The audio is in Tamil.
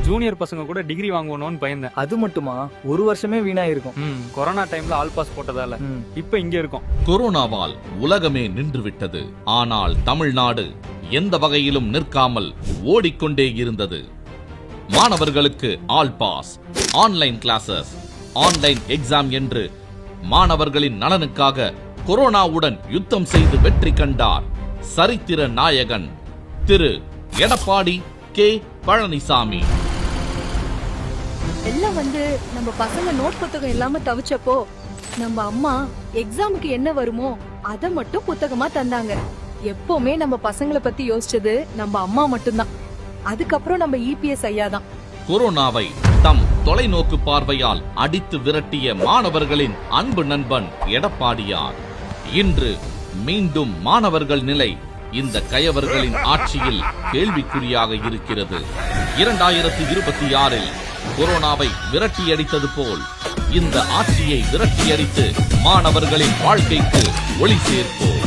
ஜூனியர் பசங்க கூட டிகிரி வாங்கணும்னு பயந்தேன். அது மட்டுமா, ஒரு வருஷமே வீணாயிருக்கும். கொரோனா டைம்ல ஆல் பாஸ் போட்டதால இப்ப இங்க இருக்கோம். கொரோனாவால் உலகமே நின்றுவிட்டது. ஆனால் தமிழ்நாடு எந்த வகையிலும் நிற்காமல் ஓடிக்கொண்டே இருந்தது. மாணவர்களுக்கு all pass, online classes, online exam என்று மாணவர்களின் நலனுக்காக கொரோனாவுடன் யுத்தம் செய்து வெற்றி கண்டார் சரித்திர நாயகன் திரு எடப்பாடி கே பழனிசாமி. எல்லாம் நம்ம பசங்க நோட் புத்தகம் இல்லாம தவிச்சப்போ நம்ம அம்மா எக்ஸாமுக்கு என்ன வருமோ அத மட்டும் புத்தகமா தந்தாங்க. எப்பவுமே நம்ம பசங்களை பத்தி யோசிச்சது நம்ம அம்மா மட்டும்தான். அதுக்கப்புறம் நம்ம இபிஎஸ் ஐயா தான். கொரோனாவை தம் தொலைநோக்கு பார்வையால் அடித்து விரட்டிய மாணவர்களின் அன்பு நண்பன் எடப்பாடியார். இன்று மீண்டும் மாணவர்கள் நிலை இந்த கயவர்களின் ஆட்சியில் கேள்விக்குறியாக இருக்கிறது. 2026 கொரோனாவை விரட்டியடித்தது போல் இந்த ஆட்சியை விரட்டியடித்து மாணவர்களின் வாழ்க்கைக்கு ஒளி சேர்ப்போம்.